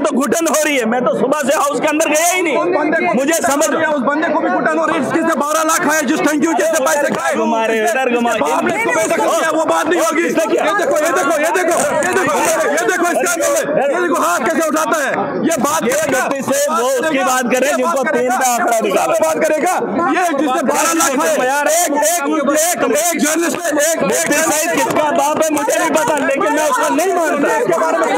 तो घुटन हो रही है, मैं तो सुबह से हाउस के अंदर गया ही नहीं। मुझे समझ उस बंदे को भी घुटन हो रही है जिससे 12 लाख है, जिस थैंक यू जैसे पैसे खाए घुमारे इधर घुमा वो बात नहीं होगी। ये देखो ये देखो ये देखो ये देखो ये देखो इसका ये देखो हाथ कैसे उठाता है। ये बात से वो उसकी बात करे जिनको 3 का आंकड़ा निकाला बात करेगा। ये जिससे 12 लाख है यार, एक जर्नलिस्ट एक किसका बाप है मुझे नहीं पता, लेकिन मैं उसको नहीं मानता। इसके बारे में एक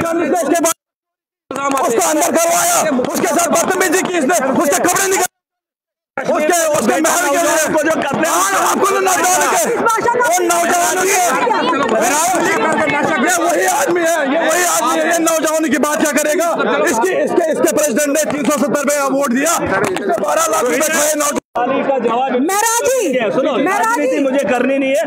जर्नलिस्ट उसको अंदर करवाया, उसके साथ बदतमीजी की इसने, उसके कपड़े निकाले, उसके महल के लिए जो करते हैं आपको नौजवानों ये वही आदमी है, ये नौजवानों की बात क्या करेगा। इसके प्रेसिडेंट ने 370 पे वोट दिया, 12 लाख रुपए खाए। का जवाब सुनो, राजनीति मुझे करनी नहीं है।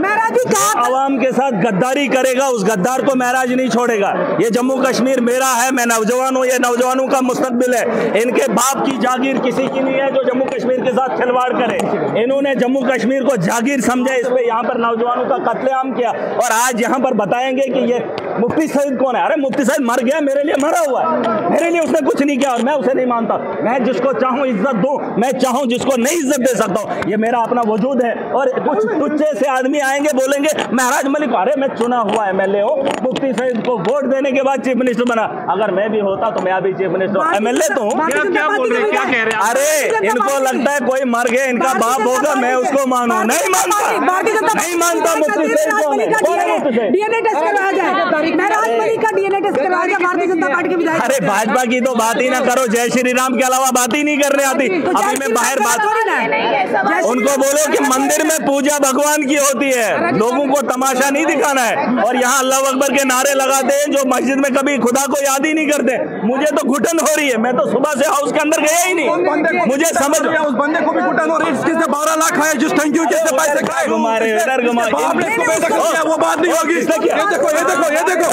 आवाम के साथ गद्दारी करेगा उस गद्दार को महराज नहीं छोड़ेगा। ये जम्मू कश्मीर मेरा है, मैं नौजवान हूँ, ये नौजवानों का मुस्तकबिल है। इनके बाप की जागीर किसी की नहीं है जो जम्मू कश्मीर के साथ खिलवाड़ करे। इन्होंने जम्मू कश्मीर को जागीर समझा, इस पे यहाँ पर नौजवानों का कत्लेआम किया और आज यहाँ पर बताएंगे कि ये मुफ्ती सईद कौन है। अरे मुफ्ती सईद मर गया, मेरे लिए मरा हुआ है, मेरे लिए उसने कुछ नहीं किया और मैं उसे नहीं मानता। मैं जिसको चाहूँ इज्जत दूँ, मैं चाहूँ जिसको नहीं इज्जत दे सकता हूँ, ये मेरा अपना वजूद है। और कुछ तुच्चे से आदमी आएंगे बोलेंगे महराज मलिक, अरे मैं चुना हुआ एमएलए हूँ, मुफ्ती सईद को वोट देने के बाद चीफ मिनिस्टर बना। अगर मैं भी होता तो मैं अभी चीफ मिनिस्टर एमएलए तो हूँ। क्या बोल रहे हैं, क्या कह रहे हैं? अरे इनको लगता है कोई मर गया इनका बाप होगा, मैं उसको मानू, नहीं मानता, नहीं मानता। मुफ्ती सईद कौन है? डीएनए टेस्ट करवाया जाए, महराज मलिक का डीएनए टेस्ट करवाया जाए भारतीय जनता पार्टी के विधायक। अरे भाजपा की तो बात ही ना करो, जय श्री राम के अलावा बात ही नहीं करने आती। अभी मैं बाहर बात, उनको बोलो कि मंदिर में पूजा भगवान की होती है, लोगों को तमाशा नहीं दिखाना है। और यहाँ अल्लाह अकबर के नारे लगाते हैं जो मस्जिद में कभी खुदा को याद ही नहीं करते। मुझे तो घुटन हो रही है, मैं तो सुबह से हाउस के अंदर गया ही नहीं। मुझे समझ उस बंदे को भी घुटन हो रही है जिससे 12 लाख है, जिस थैंक यू जैसे पैसे खाए। घुमारे इधर घुमा वो बात नहीं होगी। ये देखो ये देखो ये देखो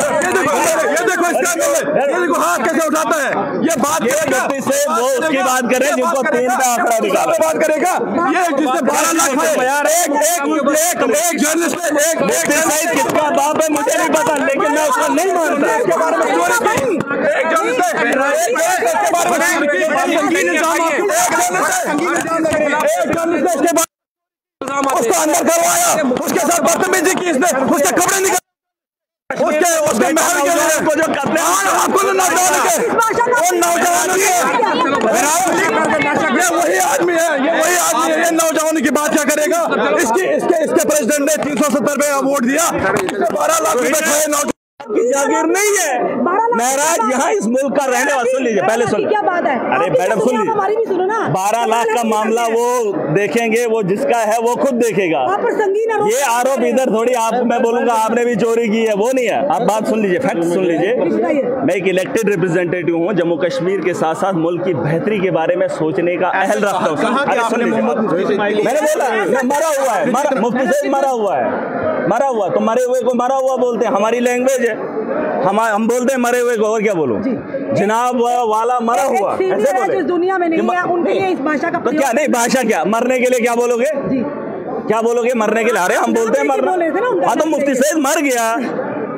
ये देखो इसका ये देखो हाथ कैसे उठाता है। ये बात से वो उसकी बात करे जिनको 3 का आंकड़ा निकाला बात करेगा। ये जिससे 12 लाख है यार, एक जर्नलिस्ट किसका बाप है मुझे नहीं पता, लेकिन मैं उसको नहीं मानता। इसके बारे में एक जर्नलिस्ट उसको अंदर करवाया, उसके साथ बदतमीजी की इसने, उसके कपड़े निकाले, उसके महल के लिए जो करते हैं आपको नौजवानों ये वही आदमी है, ये नौजवानों की बात क्या करेगा। इसके प्रेसिडेंट ने 370 पे वोट दिया, 12 लाख रुपए खाए। की जागीर नहीं है महराज, यहाँ इस मुल्क का रहने वाला। सुन लीजिए, पहले सुन, क्या बात है। अरे मैडम सुन लीजिए, 12 लाख का मामला वो देखेंगे, वो जिसका है वो खुद देखेगा। ये आरोप इधर थोड़ी आप, मैं बोलूंगा आपने भी चोरी की है, वो नहीं है। आप बात सुन लीजिए, फैक्ट सुन लीजिए। मैं एक इलेक्टेड रिप्रेजेंटेटिव हूँ, जम्मू कश्मीर के साथ साथ मुल्क की बेहतरी के बारे में सोचने का अहल रखता हूँ। मैंने बोला मरा हुआ है, मुफ्ती सईद मरा हुआ है, मरा हुआ तो मरे हुए को मरा हुआ बोलते हैं, हमारी लैंग्वेज है। हम बोलते हैं मरे हुए को, और क्या बोलूं, जनाब वाला मरा हुआ, ऐसे बोले। दुनिया में नहीं है, उनके लिए इस भाषा का तो क्या नहीं, भाषा क्या, मरने के लिए क्या बोलोगे, क्या बोलोगे मरने के लिए? अरे हम बोलते हैं मरना। हाँ तो मुफ्ती सईद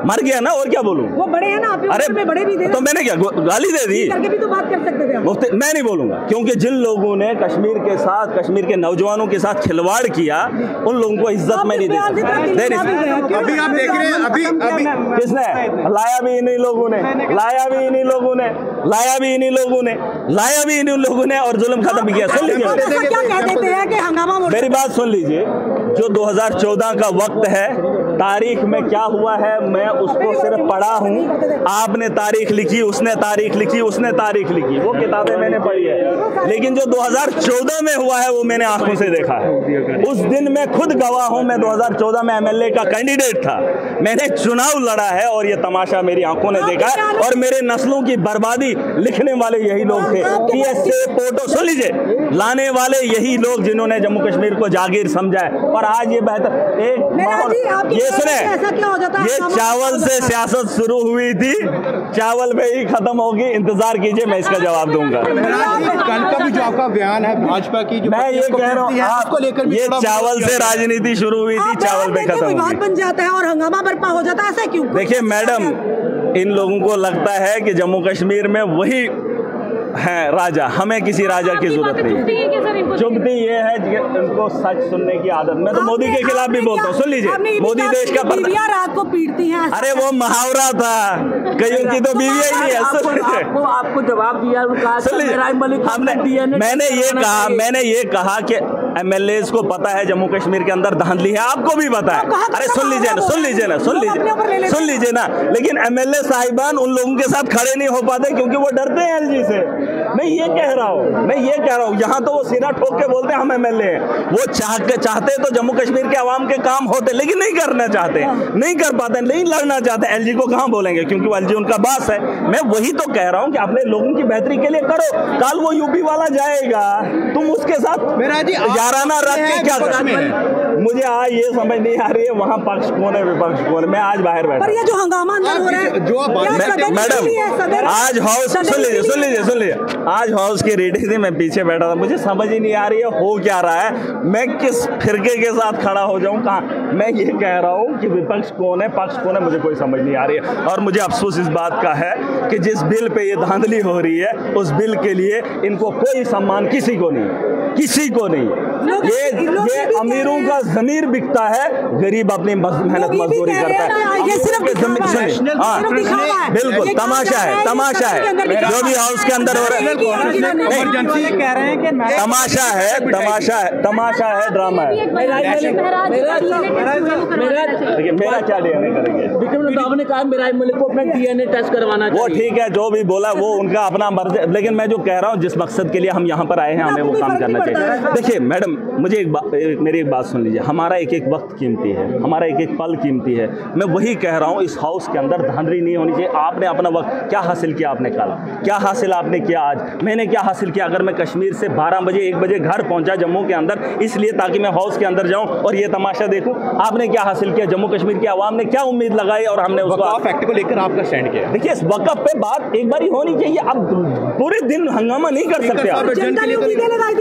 मर गया ना, और क्या बोलूं? वो बड़े हैं ना, आप अरे में बड़े भी थे, तो मैंने क्या गाली दे दी? करके भी तो बात कर सकते थे। मुफ्ती मैं नहीं बोलूंगा, क्योंकि जिन लोगों ने कश्मीर के साथ, कश्मीर के नौजवानों के साथ खिलवाड़ किया, उन लोगों को इज्जत में नहीं दे सकता। अभी आप देख रहे हैं, अभी किसने लाया भी इन्हीं लोगों ने, लाया भी इन्हीं लोगों ने, लाया भी इन्हीं लोगों ने, लाया भी इन्हीं लोगों ने, और जुल्म खत्म किया। सुन लीजिए, क्या कह देते हैं कि हंगामा, मेरी बात सुन लीजिए। जो 2014 का वक्त है, तारीख में क्या हुआ है मैं उसको सिर्फ पढ़ा हूँ। आपने तारीख लिखी, उसने तारीख लिखी, उसने तारीख लिखी, वो किताबें मैंने पढ़ी है। लेकिन जो 2014 में हुआ है वो मैंने आंखों से देखा है। उस दिन मैं खुद गवाह हूँ, मैं 2014 में एमएलए का कैंडिडेट था, मैंने चुनाव लड़ा है और ये तमाशा मेरी आंखों ने देखा है। और मेरे नस्लों की बर्बादी लिखने वाले यही लोग थे। पीएसए फोटो सुन लीजिए, लाने वाले यही लोग जिन्होंने जम्मू कश्मीर को जागीर समझा है। और आज ये बेहतर एक ये सुने, ऐसा क्या हो जाता है? ये चावल से सियासत शुरू हुई थी, चावल पे ही खत्म होगी। इंतजार कीजिए, मैं इसका जवाब दूंगा। कल का भी जो आपका बयान है भाजपा की, जो मैं ये कह रहा हूँ, आपको लेकर ये चावल से राजनीति शुरू हुई थी, चावल पे खत्म विवाद बन जाता है और हंगामा बर्पा हो जाता है, ऐसा क्यों? देखिए मैडम, इन लोगों को लगता है कि जम्मू कश्मीर में वही है राजा, हमें किसी राजा की जरूरत नहीं। चुभती ये है कि उनको सच सुनने की आदत। मैं तो मोदी के खिलाफ भी बोलता हूँ, सुन लीजिए, मोदी देश का बीवियां रात को पीटती हैं। अरे वो मुहावरा था, कईयों की तो बीवियां ही नहीं है। आपको जवाब दिया, सुन लीजिए, मैंने ये कहा कि MLAs को पता है जम्मू कश्मीर के अंदर धांधली है, आपको भी पता है। अरे सुन लीजिए ना, लेकिन MLA साहिबान उन लोगों के साथ खड़े नहीं हो पाते क्योंकि वो डरते हैं LG से। मैं ये कह रहा हूँ, यहाँ तो वो सीना ठोक के बोलते हैं हम MLA हैं। वो चाहते तो जम्मू कश्मीर के आवाम के काम होते, लेकिन नहीं करना चाहते, नहीं कर पाते, नहीं लड़ना चाहते। LG को कहाँ बोलेंगे क्योंकि वो LG उनका बास है। मैं वही तो कह रहा हूँ कि अपने लोगों की बेहतरी के लिए करो। कल वो यूपी वाला जाएगा, तुम उसके साथ याराना रख के क्या करोगे? मुझे आज ये समझ नहीं आ रही है वहाँ पक्ष कौन है विपक्ष कौन है। मैं आज बाहर बैठा, पर ये जो हंगामा अंदर हो रहा है मैडम, आज हाउस सुन लीजिए, आज हाउस की रीडिंग थी, मैं पीछे बैठा था, मुझे समझ ही नहीं आ रही है हो क्या रहा है, मैं किस फिरके के साथ खड़ा हो जाऊं, कहाँ। मैं ये कह रहा हूं कि विपक्ष कौन है पक्ष कौन है मुझे कोई समझ नहीं आ रही है। और मुझे अफसोस इस बात का है कि जिस बिल पे ये धांधली हो रही है, उस बिल के लिए इनको कोई सम्मान किसी को नहीं। ये अमीरों का ज़मीर बिकता है, गरीब अपनी मेहनत मजदूरी करता है। ये सिर्फ बिल्कुल तमाशा है जो भी हाउस के अंदर हो रहा है। तमाशा है, ड्रामा है। मेरा क्या DNA करेंगे? आपने कहा मिराज मलिक को अपना DNA टेस्ट करवाना चाहिए। वो ठीक है, जो भी बोला वो उनका अपना मर्जी, लेकिन मैं जो कह रहा हूँ जिस मकसद के लिए हम यहाँ पर आए हैं, हमें वो काम करना चाहिए। देखिए मैडम, मुझे मेरी एक बात सुन लीजिए, हमारा एक एक वक्त कीमती है, हमारा एक एक पल कीमती है। मैं वही कह रहा हूँ, इस हाउस के अंदर धांधली नहीं होनी चाहिए। आपने अपना वक्त क्या हासिल किया, आपने कल क्या हासिल आपने किया, आज मैंने क्या हासिल किया। अगर मैं कश्मीर से 12 बजे 1 बजे घर पहुंचा जम्मू के अंदर, इसलिए ताकि मैं हाउस के अंदर जाऊं और ये तमाशा देखूं, आपने क्या हासिल किया, जम्मू कश्मीर की आवाम ने क्या उम्मीद लगाई और हमने उसको फैक्ट को लेकर आपका स्टैंड किया। देखिए, इस वक़्त पे बात एक बारी होनी चाहिए। अब पूरे दिन हंगामा नहीं कर सकते आप,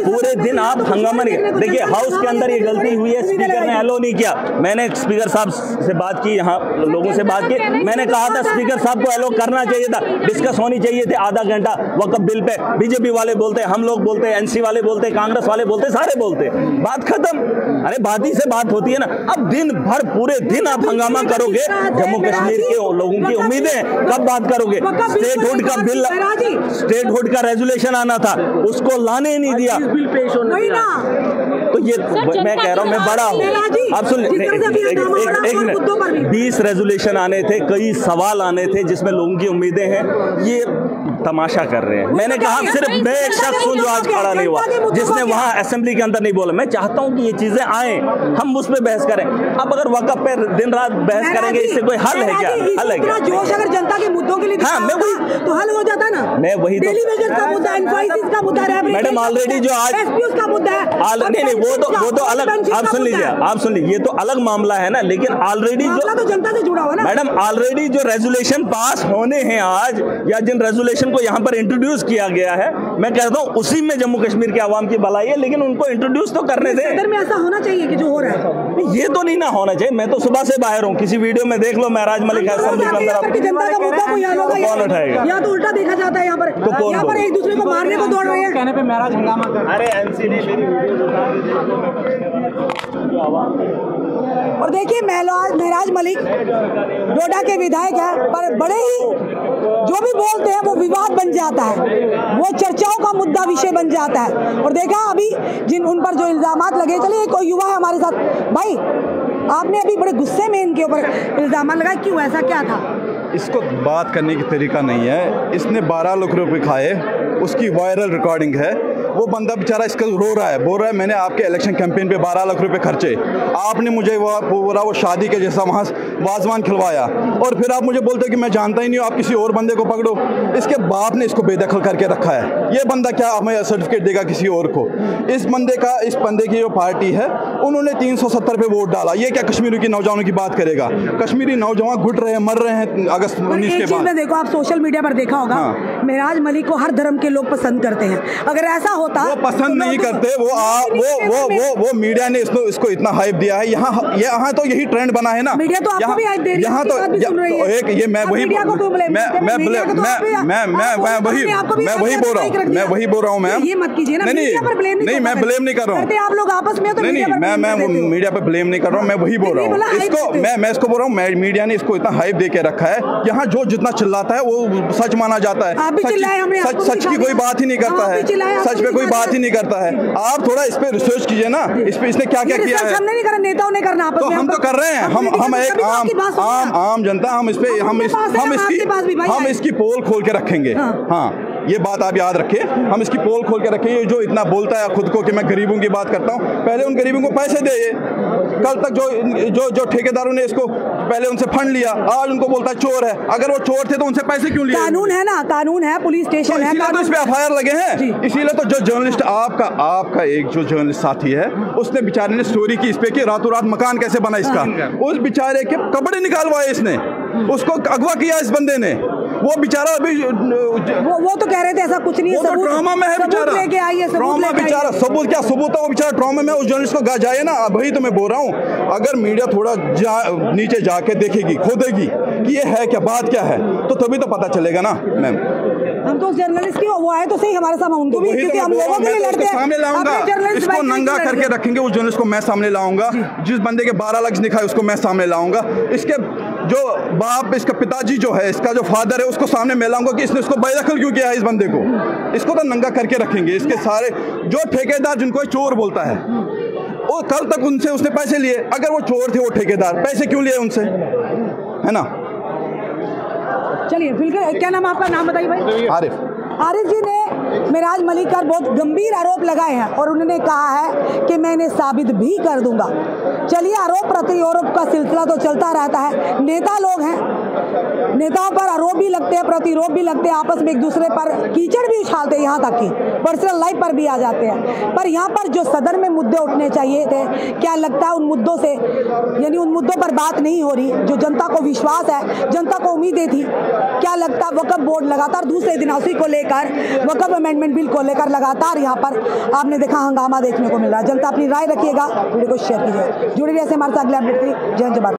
पूरे दिन आप हंगामा नहीं। देखिए हाउस के अंदर ये गलती हुई है, स्पीकर ने एलो नहीं किया। मैंने स्पीकर साहब से बात की, यहाँ लोगों से बात की, मैंने कहा था स्पीकर साहब को एलो करना चाहिए था, डिस्कस होनी चाहिए थी आधा घंटा वक्फ बिल पे। बीजेपी वाले बोलते, हम लोग बोलते, NC वाले बोलते, कांग्रेस वाले बोलते, सारे बोलते, बात खत्म। अरे बात ही से बात होती है ना। अब दिन भर पूरे दिन आप हंगामा करोगे, जम्मू कश्मीर के लोगों की उम्मीदें कब बात करोगे? स्टेटहुड का बिल, स्टेटहुड का रेजोल्यूशन आना था, उसको लाने नहीं दिया। बिल पेश होने तो ये मैं कह रहा हूँ, मैं बड़ा हूँ। आप सुन, एक मिनट, 20 रेजोल्यूशन आने थे, कई सवाल आने थे जिसमें लोगों की उम्मीदें हैं। ये तमाशा कर रहे हैं। मैंने कहा सिर्फ मैं एक शख्स हूँ जो आज खड़ा नहीं हुआ, जिसने वहाँ असेंबली के अंदर नहीं बोला। मैं चाहता हूँ कि ये चीजें आए, हम उस पर बहस करें। अब अगर वक़्त पे दिन रात बहस करेंगे, इससे कोई हल है क्या? हल है क्या? जोश अगर जनता के मुद्दों के लिए, हाँ, मैं वही तो हल हो जाता ना। मैं वही तो, का मुद्दा, इन्फोसिस का मुद्दा, मैडम ऑलरेडी जो आज का मुद्दा है, नहीं, वो तो अलग, आप सुन लीजिए, ये तो अलग मामला है ना। लेकिन ऑलरेडी जो तो जनता से जुड़ा हुआ ना मैडम, ऑलरेडी जो रेजोल्यूशन पास होने हैं आज, या जिन रेजोल्यूशन को यहाँ पर इंट्रोड्यूस किया गया है, मैं कहता हूँ उसी में जम्मू कश्मीर के आवाम की भलाई है, लेकिन उनको इंट्रोड्यूस तो करने दें। सदर में ऐसा होना चाहिए कि जो हो रहा है, ये तो नहीं ना होना चाहिए। मैं तो सुबह से बाहर हूँ, किसी वीडियो में देख लो, महराज मलिक है असेंबली के अंदर, जनता का मुद्दा कौन उठाएगा? या तो उल्टा देखा जाता है, यहाँ पर एक दूसरे को मारने को दौड़ रहे हैं, कहने पे महराज हंगामा कर। अरे NC ने मेरी और देखिए महराज मलिक डोडा के विधायक है, पर बड़े ही जो भी बोलते हैं वो विवाद बन जाता है, वो चर्चाओं का मुद्दा विषय बन जाता है। और देखा अभी जिन उन पर जो इल्जामात लगे, चलिए कोई युवा है हमारे साथ, भाई आपने अभी बड़े गुस्से में इनके ऊपर इल्जामात लगाए, क्यों, ऐसा क्या था? इसको बात करने की तरीका नहीं है। इसने 12 लाख रुपए खाए, उसकी वायरल रिकॉर्डिंग है। वो बंदा बेचारा इसका रो रहा है, बोल रहा है मैंने आपके इलेक्शन कैंपेन पे 12 लाख रुपए खर्चे, आपने मुझे वो शादी के जैसा वहाँ वाजवान खिलवाया, और फिर आप मुझे बोलते कि मैं जानता ही नहीं हूँ, आप किसी और बंदे को पकड़ो। इसके बाप ने इसको बेदखल करके रखा है। ये बंदा क्या हमें सर्टिफिकेट देगा किसी और को? इस बंदे की जो पार्टी है उन्होंने 370 पे वोट डाला। ये क्या कश्मीरी की नौजवानों की बात करेगा? कश्मीरी नौजवान घुट रहे हैं, मर रहे हैं अगस्त 19 के बाद। देखो, आप सोशल मीडिया पर देखा होगा, मेराज मलिक को हर धर्म के लोग पसंद करते हैं। अगर ऐसा होता, वो पसंद नहीं करते, वो मीडिया ने इसको इतना हाइप दिया है। यहाँ तो यही ट्रेंड बना है ना, मीडिया तो आपको भी हाइप दे रही है। यहाँ तो एक ये मैं वही बोल रहा हूँ मैम। ये मत कीजिए ना, नहीं मैं ब्लेम नहीं कर रहा हूँ, आप लोग आपस में, मैं मीडिया पे ब्लेम नहीं कर रहा हूँ, मैं वही बोल रहा हूँ। इसको मैं इसको बोल रहा हूँ, मीडिया ने इसको इतना हाइप दे के रखा है। यहाँ जो जितना चिल्लाता है वो सच माना जाता है। सच की कोई बात ही नहीं करता है, सच पे कोई बात ही नहीं करता है। आप थोड़ा इस पे रिसर्च कीजिए ना, इस पे इसने क्या क्या किया है। हमने नहीं करा, नेताओं ने करना, तो हम तो कर रहे हैं। हम एक आम जनता, हम इस पे हम इसकी पोल खोल के रखेंगे। हाँ, ये बात आप याद रखिए, हम इसकी पोल खोल के रखें। ये जो इतना बोलता है खुद को कि मैं गरीबों की बात करता हूँ, पहले उन गरीबों को पैसे दे। कल तक जो ठेकेदारों ने इसको पहले उनसे फंड लिया, आज उनको बोलता है चोर है। अगर वो चोर थे तो उनसे पैसे क्यों लिए? कानून है ना, कानून है, पुलिस स्टेशन है, तो इस पे एफआईआर लगे हैं। इसीलिए तो जो जर्नलिस्ट आपका एक जो जर्नलिस्ट साथी है, उसने बेचारे ने स्टोरी की इस पे कि रातों रात मकान कैसे बना इसका। उस बेचारे के कपड़े निकालवाए इसने, उसको अगवा किया इस बंदे ने। वो बेचारा अभी वो तो कह रहे थे ऐसा कुछ नहीं है, वो तो ट्रॉमा में है बेचारा। लेके आइए, ट्रॉमा बेचारा, सबूत क्या सबूत है? वो बेचारा ट्रॉमा में, उस जर्नलिस्ट को जाए ना। वही तो मैं बोल रहा हूँ, अगर मीडिया थोड़ा नीचे जाके देखेगी, खोदेगी कि ये है क्या, बात क्या है, तो तभी तो पता चलेगा ना मैम। हम तो जर्नलिस्ट की वो आए तो सही हमारे सामने, उनको भी, क्योंकि हम लोगों के लिए लड़ते हैं। सामने लाऊंगा, इसको नंगा करके रखेंगे। उस जर्नलिस्ट को मैं सामने लाऊंगा, जिस बंदे के 12 लाख लिखा है उसको मैं सामने लाऊंगा। इसके जो बाप, इसका पिताजी जो है, इसका जो फादर है, उसको सामने मैं लाऊंगा कि इसने इसको बेदखल क्यों किया है इस बंदे को। इसको तो नंगा करके रखेंगे। इसके सारे जो ठेकेदार जिनको चोर बोलता है, वो कल तक उनसे उसने पैसे लिए। अगर वो चोर थे, वो ठेकेदार, पैसे क्यों लिए उनसे, है ना? चलिए, फिर क्या नाम, आपका नाम बताइए भाई। आरिफ जी ने मेराज मलिक पर बहुत गंभीर आरोप लगाए हैं और उन्होंने कहा है कि मैं इन्हें साबित भी कर दूंगा। चलिए, आरोप प्रत्यारोप का सिलसिला तो चलता रहता है। नेता लोग हैं, नेताओं पर आरोप भी लगते हैं, प्रतिरोप भी लगते हैं, आपस में एक दूसरे पर कीचड़ भी उछालते हैं, यहाँ तक कि पर्सनल लाइफ पर भी आ जाते हैं। पर यहाँ पर जो सदन में मुद्दे उठने चाहिए थे, क्या लगता है उन मुद्दों से, यानी उन मुद्दों पर बात नहीं हो रही जो जनता को विश्वास है, जनता को उम्मीदें थी। क्या लगता है वक्फ बोर्ड लगातार दूसरे दिन उसी को लेकर, वक्फ अमेंडमेंट बिल को लेकर लगातार यहाँ पर आपने देखा हंगामा देखने को मिल रहा है। जनता अपनी राय रखिएगा, वीडियो को शेयर कीजिए, जुड़े रहिए हमारे साथ अगले अपडेट के लिए। जय हिंद, जय भारत।